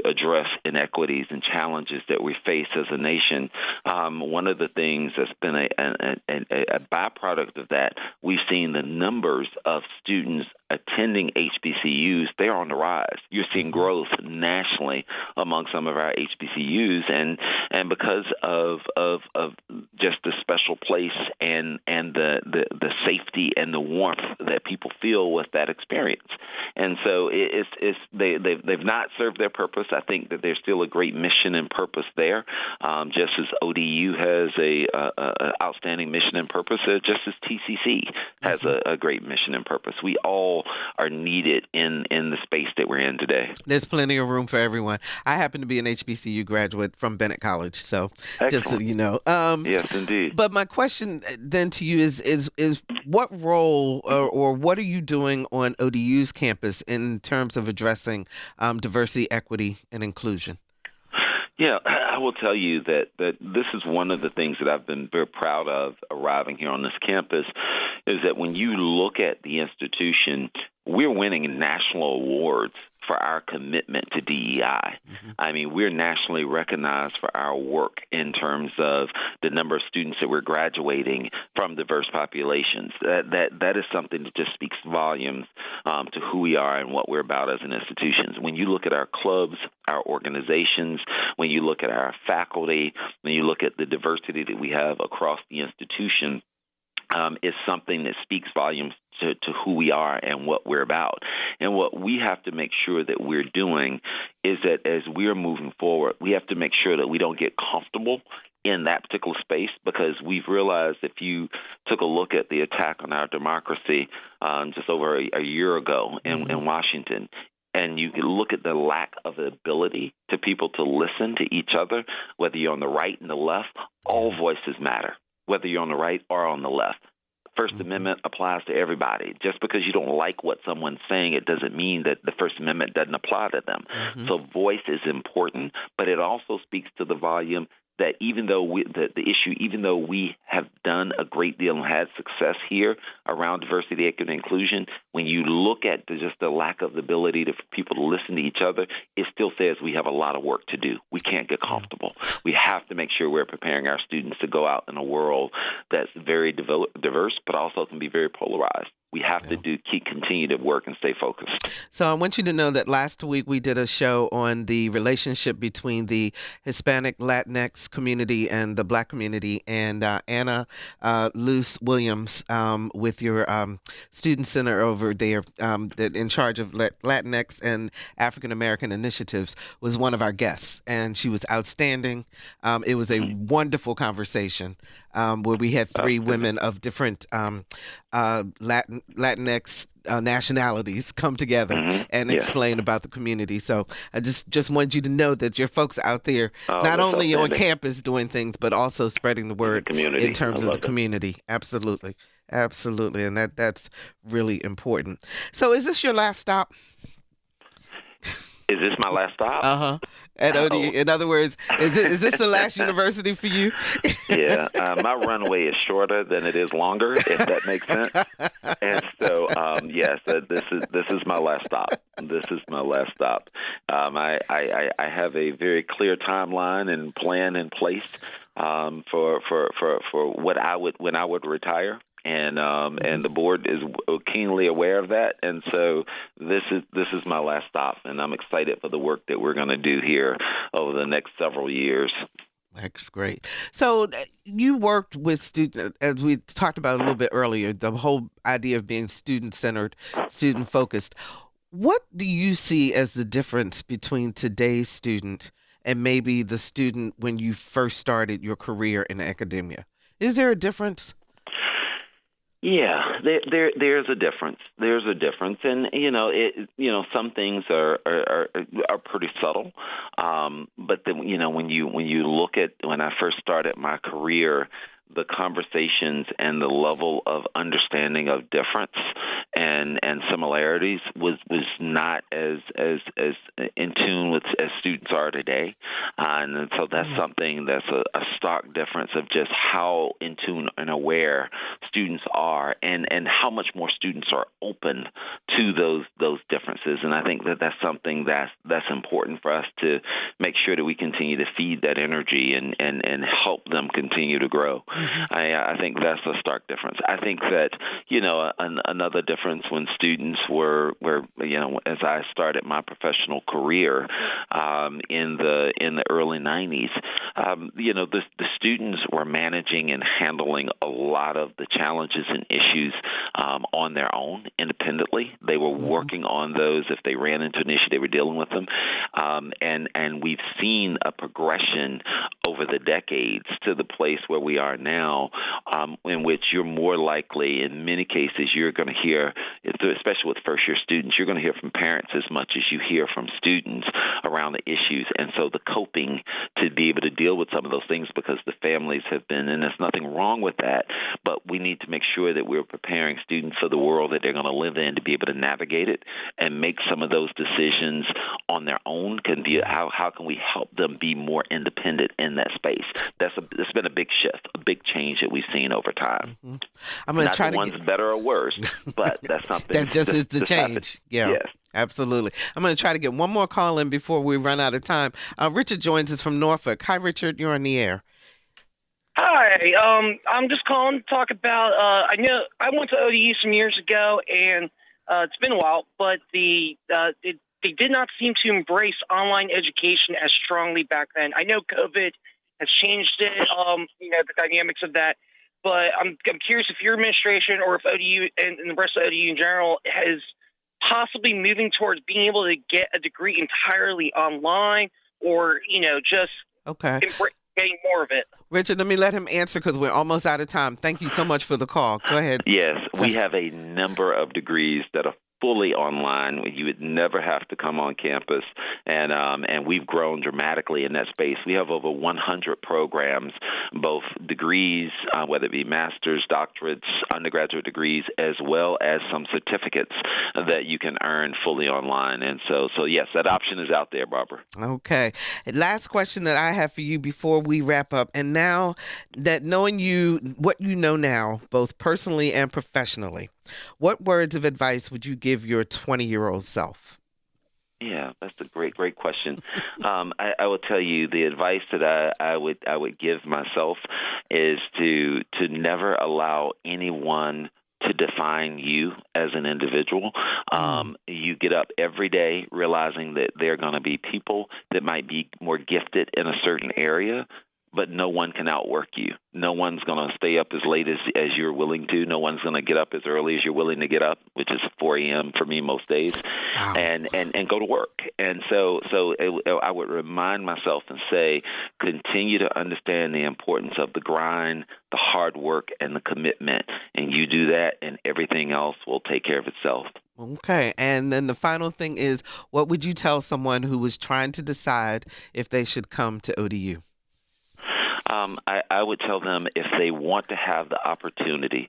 [SPEAKER 5] address inequities and challenges that we face as a nation. One of the things that's been a byproduct of that, we've seen the numbers of students attending HBCUs, they're on the rise. You're seeing growth nationally among some of our HBCUs, and because of just the special place and the safety and the warmth that people feel with that experience. And so they've not served their purpose. I think that there's still a great mission and purpose there, just as ODU has a outstanding mission and purpose, just as TCC has a great mission and purpose. We all are needed in the space that we're in today.
[SPEAKER 3] There's plenty of room for everyone. I happen to be an HBCU graduate from Bennett College, so
[SPEAKER 5] excellent.
[SPEAKER 3] Just so you know.
[SPEAKER 5] Yes, indeed.
[SPEAKER 3] But my question then to you is what role or what are you doing on ODU's campus in terms of addressing diversity, equity, and inclusion?
[SPEAKER 5] Yeah, I will tell you that this is one of the things that I've been very proud of arriving here on this campus is that when you look at the institution, we're winning national awards for our commitment to DEI. Mm-hmm. I mean, we're nationally recognized for our work in terms of the number of students that we're graduating from diverse populations. That is something that just speaks volumes to who we are and what we're about as an institution. When you look at our clubs, our organizations, when you look at our faculty, when you look at the diversity that we have across the institution, is something that speaks volumes to who we are and what we're about. And what we have to make sure that we're doing is that as we're moving forward, we have to make sure that we don't get comfortable in that particular space, because we've realized if you took a look at the attack on our democracy just over a year ago in Washington, and you can look at the lack of ability to people to listen to each other, whether you're on the right and the left, all voices matter, whether you're on the right or on the left. First Amendment applies to everybody. Just because you don't like what someone's saying, it doesn't mean that the First Amendment doesn't apply to them. Mm-hmm. So voice is important, but it also speaks to the volume that even though even though we have done a great deal and had success here around diversity, equity, and inclusion, when you look at just the lack of the ability for people to listen to each other, it still says we have a lot of work to do. We can't get comfortable. We have to make sure we're preparing our students to go out in a world that's very diverse, but also can be very polarized. We have to continue to work and stay focused.
[SPEAKER 3] So I want you to know that last week we did a show on the relationship between the Hispanic Latinx community and the Black community, and Anna Luce Williams with your student center over there in charge of Latinx and African American initiatives was one of our guests, and she was outstanding. It was a wonderful conversation where we had three women of different Latinx nationalities come together and explain about the community. So I just want you to know that your folks out there, not only on campus doing things, but also spreading the word in terms of the community. Absolutely. Absolutely. And that's really important. So is this your last stop?
[SPEAKER 5] Is this my last stop?
[SPEAKER 3] Uh-huh. At ODU. In other words, is this the last university for you?
[SPEAKER 5] Yeah. My runway is shorter than it is longer, if that makes sense. And so, yes, this is my last stop. This is my last stop. I have a very clear timeline and plan in place for when I would retire. And the board is keenly aware of that, and so this is my last stop, and I'm excited for the work that we're going to do here over the next several years.
[SPEAKER 3] That's great. So you worked with students, as we talked about a little bit earlier, the whole idea of being student-centered, student-focused. What do you see as the difference between today's student and maybe the student when you first started your career in academia? Is there a difference?
[SPEAKER 5] Yeah, there's a difference. There's a difference, and some things are pretty subtle. But then when you look at when I first started my career, the conversations and the level of understanding of difference and similarities was not as in tune with as students are today, and so that's something that's a stark difference of just how in tune and aware students are, and how much more students are open to those differences. And I think that's something that's important for us to make sure that we continue to feed that energy and help them continue to grow. I think that's a stark difference. I think that another difference when students were as I started my professional career in the early 90s, the students were managing and handling a lot of the challenges and issues on their own independently. They were working on those. If they ran into an issue, they were dealing with them. And we've seen a progression over the decades to the place where we are now, in which you're more likely, in many cases, you're going to hear, especially with first-year students, you're going to hear from parents as much as you hear from students around the issues. And so the coping to be able to deal with some of those things because the families have been, and there's nothing wrong with that, but we need to make sure that we're preparing students for the world that they're going to live in to be able to navigate it and make some of those decisions on their own. How can we help them be more independent in that space? It's been a big shift, a big change that we've seen over time.
[SPEAKER 3] Mm-hmm. I'm going to try
[SPEAKER 5] to one's better or worse, but that's something.
[SPEAKER 3] That just is the change. Yeah.
[SPEAKER 5] Yes.
[SPEAKER 3] Absolutely. I'm going to try to get one more call in before we run out of time. Richard joins us from Norfolk. Hi, Richard. You're on the air.
[SPEAKER 8] Hi. I'm just calling to talk about, I know I went to ODU some years ago, and it's been a while, but they did not seem to embrace online education as strongly back then. I know COVID has changed it, the dynamics of that, but I'm curious if your administration or if ODU and the rest of ODU in general has possibly moving towards being able to get a degree entirely online, or just getting more of it.
[SPEAKER 3] Richard, let me let him answer because we're almost out of time. Thank you so much for the call. Go ahead.
[SPEAKER 5] Yes, we have a number of degrees that are fully online. You would never have to come on campus, and we've grown dramatically in that space. We have over 100 programs, both degrees, whether it be master's, doctorates, undergraduate degrees, as well as some certificates that you can earn fully online. And so yes, that option is out there, Barbara.
[SPEAKER 3] Okay. Last question that I have for you before we wrap up. And now that knowing what you know now, both personally and professionally, what words of advice would you give your 20-year-old self?
[SPEAKER 5] Yeah, that's a great question. I will tell you the advice that I would give myself is to never allow anyone to define you as an individual. You get up every day realizing that there are going to be people that might be more gifted in a certain area, but no one can outwork you. No one's going to stay up as late as you're willing to. No one's going to get up as early as you're willing to get up, which is 4 a.m. for me most days, and go to work. And so I would remind myself and say, continue to understand the importance of the grind, the hard work, and the commitment. And you do that, and everything else will take care of itself.
[SPEAKER 3] Okay. And then the final thing is, what would you tell someone who was trying to decide if they should come to ODU?
[SPEAKER 5] I would tell them if they want to have the opportunity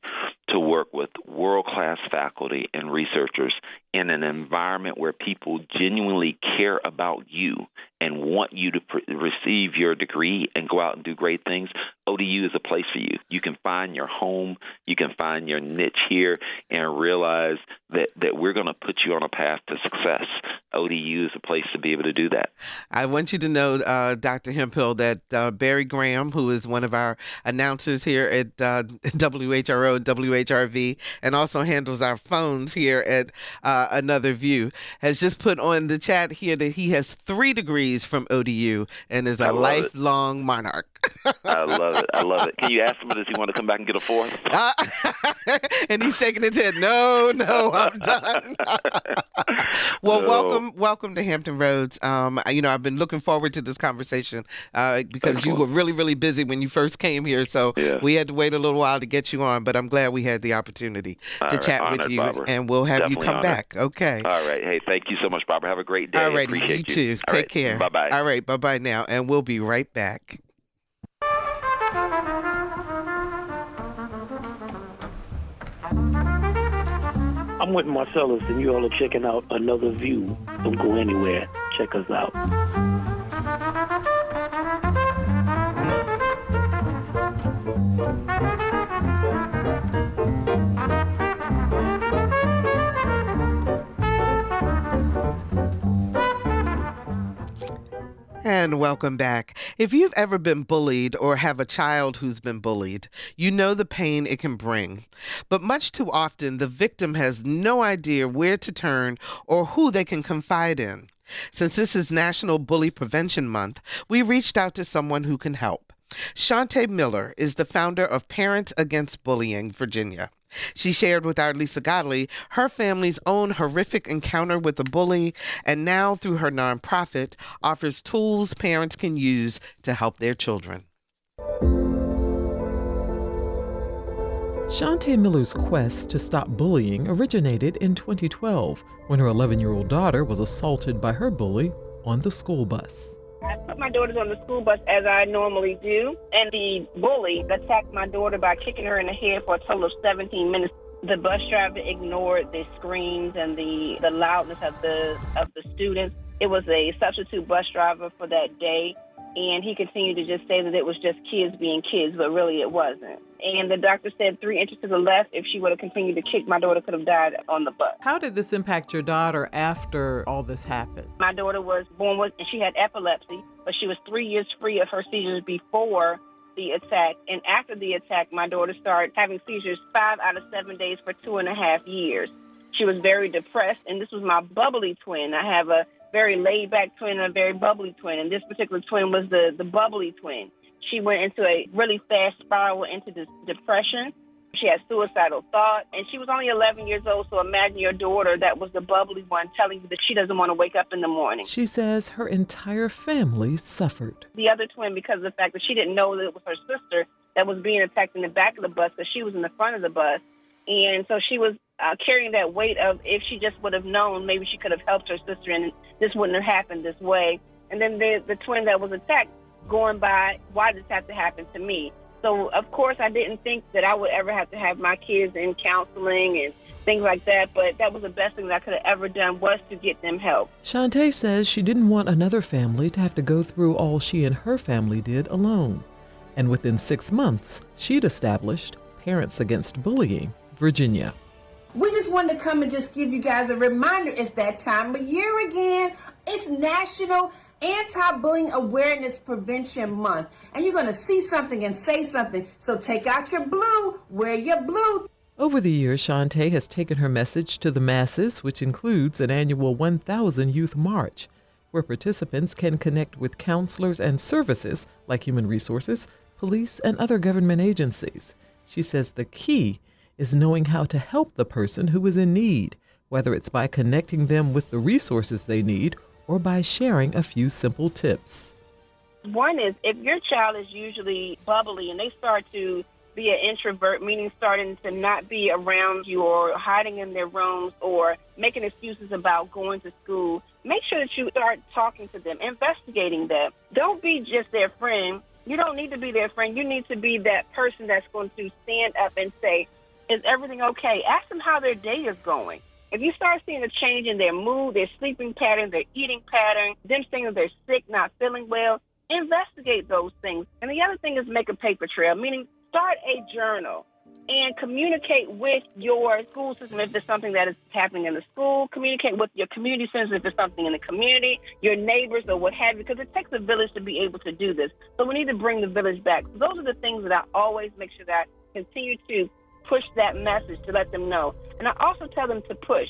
[SPEAKER 5] to work with world-class faculty and researchers in an environment where people genuinely care about you and want you to receive your degree and go out and do great things, ODU is a place for you. You can find your home, you can find your niche here, and realize that we're going to put you on a path to success. ODU is a place to be able to do that.
[SPEAKER 3] I want you to know, Dr. Hemphill, that Barry Graham, who is one of our announcers here at WHRO and WHRV, and also handles our phones here at Another View, has just put on the chat here that he has 3 degrees from ODU and is a lifelong monarch.
[SPEAKER 5] I love it. Can you ask him, does he want to come back and get a 4th?
[SPEAKER 3] And he's shaking his head. No, I'm done. Well, welcome to Hampton Roads. I've been looking forward to this conversation because you were really, really busy when you first came here. So we had to wait a little while to get you on, but I'm glad we had the opportunity to chat with you,
[SPEAKER 5] Barbara.
[SPEAKER 3] And we'll have
[SPEAKER 5] Definitely
[SPEAKER 3] you come back. Okay.
[SPEAKER 5] All right. Hey, thank you so much, Barbara. Have a great day.
[SPEAKER 3] All right.
[SPEAKER 5] Appreciate
[SPEAKER 3] you too.
[SPEAKER 5] All
[SPEAKER 3] Take
[SPEAKER 5] right.
[SPEAKER 3] care.
[SPEAKER 5] Bye-bye.
[SPEAKER 3] All right. Bye-bye now. And we'll be right back.
[SPEAKER 9] I'm with Marcellus, and you all are checking out Another View. Don't go anywhere. Check us out.
[SPEAKER 3] And welcome back. If you've ever been bullied or have a child who's been bullied, you know the pain it can bring. But much too often, the victim has no idea where to turn or who they can confide in. Since this is National Bully Prevention Month, we reached out to someone who can help. Shante Miller is the founder of Parents Against Bullying Virginia. She shared with our Lisa Godley her family's own horrific encounter with a bully, and now through her nonprofit offers tools parents can use to help their children.
[SPEAKER 10] Shante Miller's quest to stop bullying originated in 2012 when her 11-year-old daughter was assaulted by her bully on the school bus.
[SPEAKER 11] my daughters on the school bus as I normally do, and the bully attacked my daughter by kicking her in the head for a total of 17 minutes. The bus driver ignored the screams and the loudness of the students. It was a substitute bus driver for that day, and he continued to just say that it was just kids being kids, but really it wasn't. And the doctor said 3 inches to the left, if she would have continued to kick, my daughter could have died on the bus.
[SPEAKER 10] How did this impact your daughter after all this happened?
[SPEAKER 11] My daughter was born with, and she had epilepsy, but she was 3 years free of her seizures before the attack. And after the attack, my daughter started having seizures 5 out of 7 days for 2.5 years. She was very depressed, and this was my bubbly twin. I have a very laid-back twin and a very bubbly twin, and this particular twin was the bubbly twin. She went into a really fast spiral into this depression. She had suicidal thoughts, and she was only 11 years old, so imagine your daughter that was the bubbly one telling you that she doesn't want to wake up in the morning.
[SPEAKER 10] She says her entire family suffered.
[SPEAKER 11] The other twin, because of the fact that she didn't know that it was her sister that was being attacked in the back of the bus because she was in the front of the bus, and so she was carrying that weight of if she just would have known, maybe she could have helped her sister and this wouldn't have happened this way. And then the twin that was attacked going by, why did this have to happen to me? So, of course, I didn't think that I would ever have to have my kids in counseling and things like that, but that was the best thing that I could have ever done was to get them help.
[SPEAKER 10] Shantae says she didn't want another family to have to go through all she and her family did alone. And within 6 months, she'd established Parents Against Bullying, Virginia.
[SPEAKER 12] We just wanted to come and just give you guys a reminder. It's that time of year again. It's National Anti-Bullying Awareness Prevention Month. And you're going to see something and say something. So take out your blue, wear your blue.
[SPEAKER 10] Over the years, Shantae has taken her message to the masses, which includes an annual 1,000 Youth March, where participants can connect with counselors and services like human resources, police, and other government agencies. She says the key is knowing how to help the person who is in need, whether it's by connecting them with the resources they need or by sharing a few simple tips.
[SPEAKER 11] One is if your child is usually bubbly and they start to be an introvert, meaning starting to not be around you or hiding in their rooms or making excuses about going to school, make sure that you start talking to them, investigating them. Don't be just their friend. You don't need to be their friend. You need to be that person that's going to stand up and say, is everything okay? Ask them how their day is going. If you start seeing a change in their mood, their sleeping pattern, their eating pattern, them saying that they're sick, not feeling well, investigate those things. And the other thing is make a paper trail, meaning start a journal and communicate with your school system if there's something that is happening in the school. Communicate with your community centers if there's something in the community, your neighbors or what have you, because it takes a village to be able to do this. So we need to bring the village back. So those are the things that I always make sure that I continue to push that message to let them know. And I also tell them to push.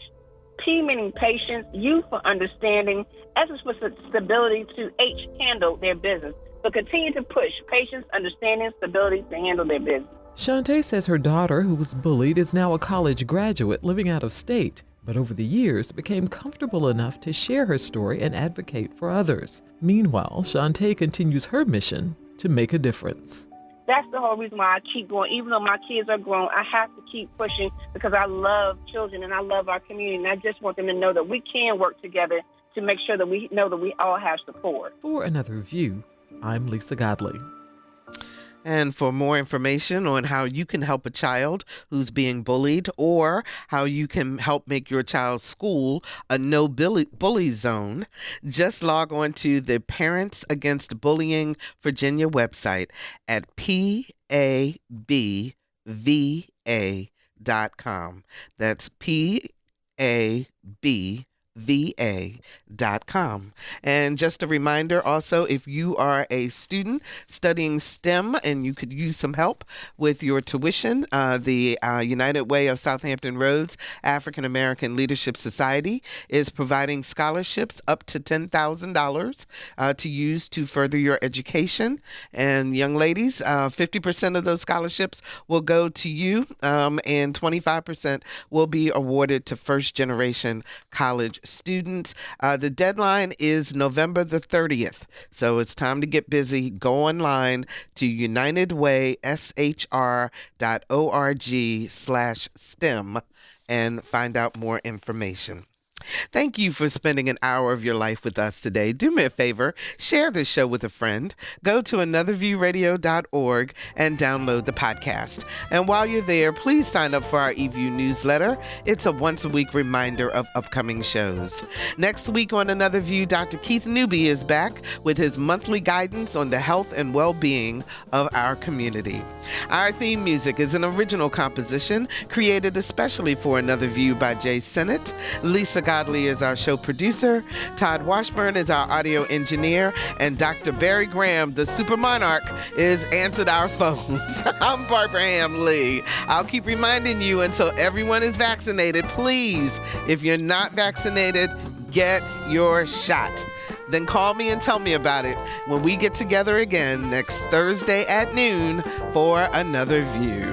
[SPEAKER 11] P meaning patience, U for understanding, S is for stability, to H, handle their business. So continue to push patience, understanding, stability to handle their business.
[SPEAKER 10] Shantae says her daughter, who was bullied, is now a college graduate living out of state, but over the years became comfortable enough to share her story and advocate for others. Meanwhile, Shantae continues her mission to make a difference.
[SPEAKER 11] That's the whole reason why I keep going. Even though my kids are grown, I have to keep pushing because I love children and I love our community. And I just want them to know that we can work together to make sure that we know that we all have support.
[SPEAKER 10] For Another View, I'm Lisa Godley.
[SPEAKER 3] And for more information on how you can help a child who's being bullied or how you can help make your child's school a no bully zone, just log on to the Parents Against Bullying Virginia website at pabva.com. That's pabva.com. And just a reminder also, if you are a student studying STEM and you could use some help with your tuition, the United Way of Southampton Roads African American Leadership Society is providing scholarships up to $10,000 to use to further your education. And young ladies, 50% of those scholarships will go to you, and 25% will be awarded to first-generation college students. The deadline is November the 30th, so it's time to get busy. Go online to unitedwayshr.org/STEM and find out more information. Thank you for spending an hour of your life with us today. Do me a favor, share this show with a friend. Go to anotherviewradio.org and download the podcast. And while you're there, please sign up for our eView newsletter. It's a once-a-week reminder of upcoming shows. Next week on Another View, Dr. Keith Newby is back with his monthly guidance on the health and well-being of our community. Our theme music is an original composition created especially for Another View by Jay Sennett. Lisa Godley is our show producer. Todd Washburn is our audio engineer. And Dr. Barry Graham, the super monarch, is answered our phones. I'm Barbara Ham Lee. I'll keep reminding you until everyone is vaccinated. Please, if you're not vaccinated, get your shot. Then call me and tell me about it when we get together again next Thursday at noon for Another View.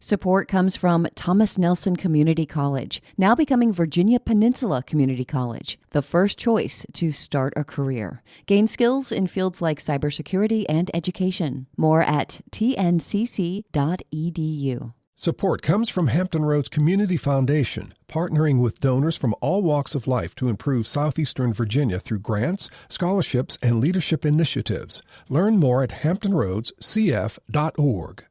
[SPEAKER 13] Support comes from Thomas Nelson Community College, now becoming Virginia Peninsula Community College, the first choice to start a career. Gain skills in fields like cybersecurity and education. More at tncc.edu.
[SPEAKER 2] Support comes from Hampton Roads Community Foundation, partnering with donors from all walks of life to improve southeastern Virginia through grants, scholarships, and leadership initiatives. Learn more at hamptonroadscf.org.